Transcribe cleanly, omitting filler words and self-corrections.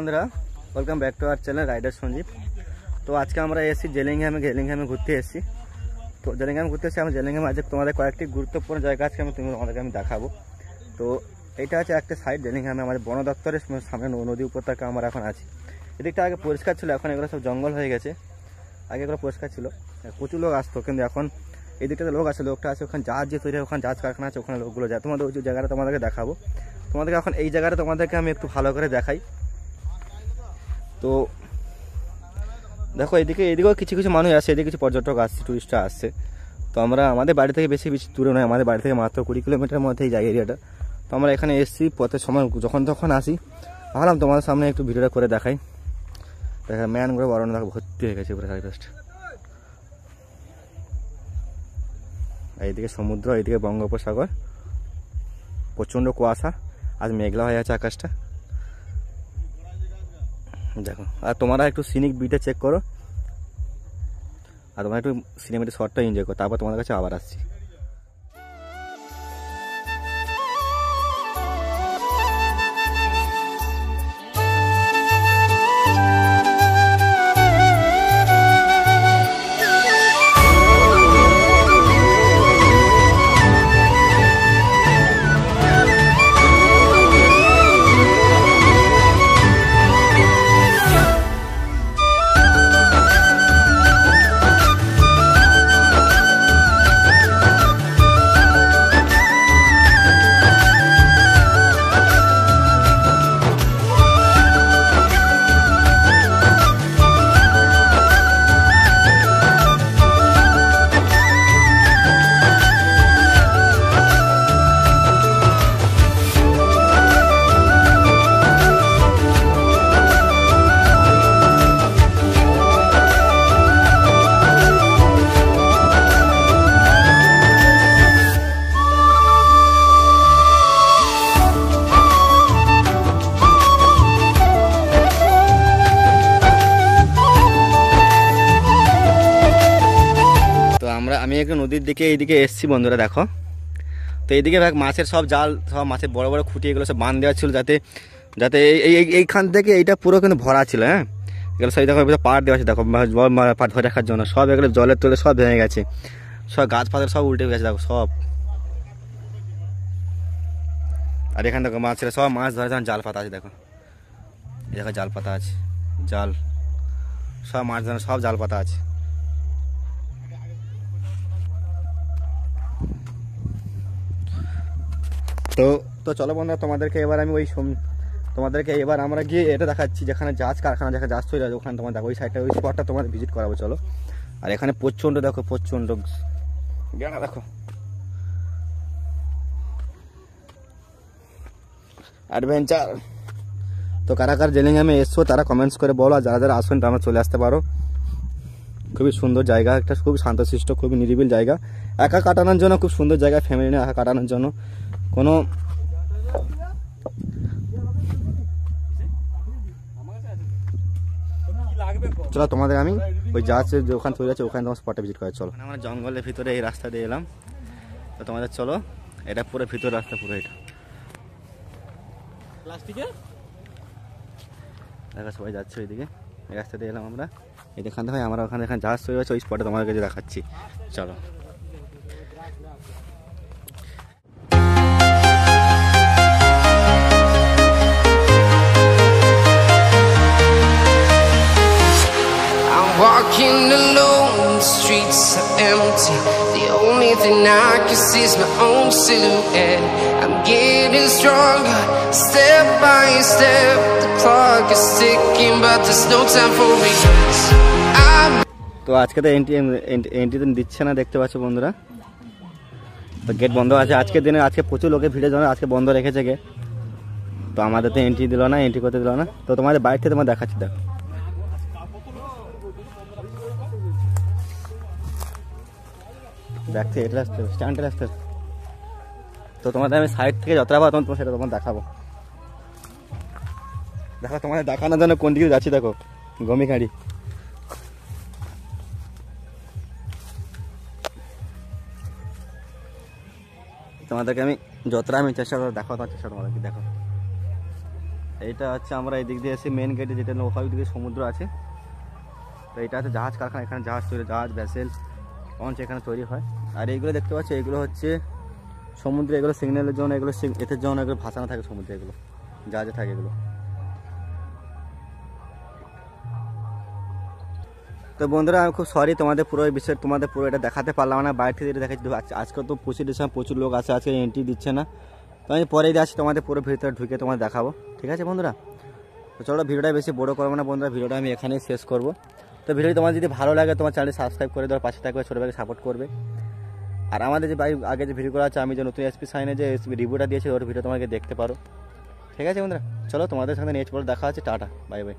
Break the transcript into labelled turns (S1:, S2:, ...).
S1: বন্ধুরা, welcome back to our channel rider Sanjeev. তো আজকে আমরা এসেছি জেলিংহামে ঘুরতে এসেছি। তো জেলিংহামে ঘুরতে এসেছি। আমি জেলিংহামে আজকে তোমাদের কয়েকটি গুরুত্বপূর্ণ জায়গা আজকে তোমাদেরকে আমি দেখাবো। তো এটা আছে একটা সাইড জেলিংহামে আমাদের বন দপ্তরের সামনে নদী উপত্যকা আমরা এখন আছি। এদিকটা আগে পরিষ্কার ছিল, এখন এগুলো সব জঙ্গল হয়ে গেছে। আগে এগুলো পরিষ্কার ছিল, প্রচুর লোক আসতো, কিন্তু এখন এই দিকটাতে লোক আছে, লোকটা আছে ওখানে জাহাজ যে তৈরি হয়, ওখানে জাহাজ কারখানা আছে, ওখানে লোকগুলো যায়। তোমাদের ওই জায়গাটা তোমাদেরকে দেখাবো। তোমাদেরকে এখন এই জায়গাটা তোমাদেরকে আমি একটু ভালো করে দেখাই। তো দেখো এদিকেও কিছু কিছু মানুষ আসছে, এদিকে কিছু পর্যটক আসছে, টুরিস্টরা আসছে। তো আমরা আমাদের বাড়ি থেকে বেশি দূরে নয়, আমাদের বাড়ি থেকে মাত্র 20 কিলোমিটার মধ্যে এই জায়গা এরিয়াটা। তো আমরা এখানে এসেছি, পথের সময় যখন আসি ভাবলাম তোমাদের সামনে একটু ভিডিওটা করে দেখাই। দেখা ম্যানগুলো বরণ দেখো ভর্তি হয়ে গেছে পুরো চারিপাশে। এইদিকে সমুদ্র, এইদিকে বঙ্গোপসাগর, প্রচণ্ড কুয়াশা, আজ মেঘলা হয়ে আছে আকাশটা দেখো। আর তোমরা একটু সিনিক বিটা চেক করো, আর তোমরা একটু সিনেমেটিক শটটা এনজয় করো, তারপর তোমাদের কাছে আবার আসছি। আমি একটু নদীর দিকে এইদিকে এসছি বন্ধুরা দেখো। তো এইদিকে মাছের সব জাল, সব মাছের বড় বড় খুঁটি এগুলো সব বাঁধ দেওয়া ছিল, যাতে যাতে এইখান থেকে এইটা পুরো কিন্তু ভরা ছিল। হ্যাঁ, এগুলো সব দেখো পাড় দেওয়া আছে দেখো, পাড় ধরে রাখার জন্য। সব এগুলো জলের তোলে সব ভেঙে গেছে, সব গাছপালা সব উল্টে গেছে দেখো সব। আর এখানে দেখো মাছের সব মাছ ধরে যখন জাল পাতা আছে দেখো, এই দেখো জাল পাতা আছে, জাল সব মাছ ধরে সব জাল পাতা আছে। তো চলো বন্ধুরা, তোমাদেরকে এবার আমি আমরা গিয়ে এটা দেখাচ্ছি, যেখানে জাহাজ কারখানা, যেখানে জাহাজ তৈরি আছে, ওখানে তোমার দেখো ওই সাইডটা, ওই স্পটটা তোমাদের ভিজিট করাবো চলো। আর এখানে প্রচণ্ড দেখো, প্রচণ্ড দেখো অ্যাডভেঞ্চার। তো কারা কারা জেলিংহামে এসছো তারা কমেন্টস করে বলো, আর যারা যারা আসবেন তারা চলে আসতে পারো। খুবই সুন্দর জায়গা, একটা খুব শান্তশিষ্ট, খুবই নিরিবিল জায়গা, একা কাটানোর জন্য খুব সুন্দর জায়গা, ফ্যামিলি নিয়ে একা কাটানোর জন্য। কোনো চলো তোমাদের আমি ওই জাহাজের যে ওখানে তৈরি আছে ওখানে তোমার স্পটে ভিজিট করে চলো। আমরা জঙ্গলের ভিতরে এই রাস্তা দিয়ে এলাম, তো তোমাদের চলো, এটা পুরো ভিতর রাস্তা, পুরো এটা দেখা সবাই যাচ্ছে ওইদিকে, এই রাস্তা দিয়ে এলাম আমরা। এই দেখাতে হয় আমরা ওখানে জাহাজ তৈরি আছে, ওই স্পটে তোমাদের কাছে দেখাচ্ছি চলো।
S2: Walking alone, the streets are empty. The only thing I can see is my own silhouette. I'm getting stronger, step by step. The clock is ticking, but there's no time for regrets.
S1: তো আজকে তো entry তো দিচ্ছে না, দেখতে পাচ্ছ বন্ধুরা। তো গেট বন্ধ আছে আজকের দিনে, আজকে প্রচুর লোকে ভিড়ের জন্য আজকে বন্ধ রেখেছে গেট। তো আমাদের তো এন্ট্রি দিল না, এন্ট্রি করতে দিল না। তো তোমাদের বাইরে থেকে তোমার দেখাচ্ছি দেখো, ব্যাক থেকে এটা আসতে স্ট্যান্ডে আসতে। তো তোমাদের আমি সাইড থেকে যতটা পাবো তোমার সেটা তোমার দেখাবো। দেখো তোমাদের দেখানোর জন্য কোন দিকে যাচ্ছি দেখো, গমিখাড়ি। তোমাদেরকে আমি যতটা আমি চেষ্টা করবো দেখাও, তোমার চেষ্টা তোমাদেরকে দেখো। এইটা হচ্ছে আমরা এই দিক দিয়ে এসে মেন গেটে, যেটা ওই দিকে সমুদ্র আছে। তো এটা হচ্ছে জাহাজ কারখানা, এখানে জাহাজ তৈরি, জাহাজ ভ্যাসেল লঞ্চ এখানে তৈরি হয়। আর এইগুলো দেখতে পাচ্ছি এগুলো হচ্ছে সমুদ্রে, এগুলো সিগন্যালের জন্য, এগুলো এতের জন্য এগুলো ভাসানো থাকে সমুদ্রে, এগুলো জাহাজে থাকে এগুলো। তো বন্ধুরা আমি খুব সরি তোমাদের পুরো এই বিষয়ে, তোমাদের পুরো এটা দেখাতে পারলাম না, বাইরে থেকে দেখাচ্ছি। আজকে তো 25 ডিসেম্বর প্রচুর লোক আছে, আজকে এন্ট্রি দিচ্ছে না। তো আমি পরেই আসছি তোমাদের পুরো ভিতরে ঢুকে তোমাদের দেখাবো, ঠিক আছে বন্ধুরা? তো চলো ভিডিওটা বেশি বড় করবো না বন্ধুরা, ভিডিওটা আমি এখানেই শেষ করবো। তো ভিডিওটি তোমার যদি ভালো লাগে তোমার চ্যানেল সাবস্ক্রাইব করে দেওয়ার পাশে থাকবে, ছোটো ভাইকে সাপোর্ট করবে। আর আমাদের যে আগে যে ভিডিওগুলো আছে, আমি যে নতুন এসপি সাইনে যে রিভিউটা দিয়েছি ওর ভিডিও তোমাকে দেখতে পারো, ঠিক আছে বন্ধুরা? চলো তোমাদের সঙ্গে নেক্সট বড় দেখা আছে, টাটা বাই বাই।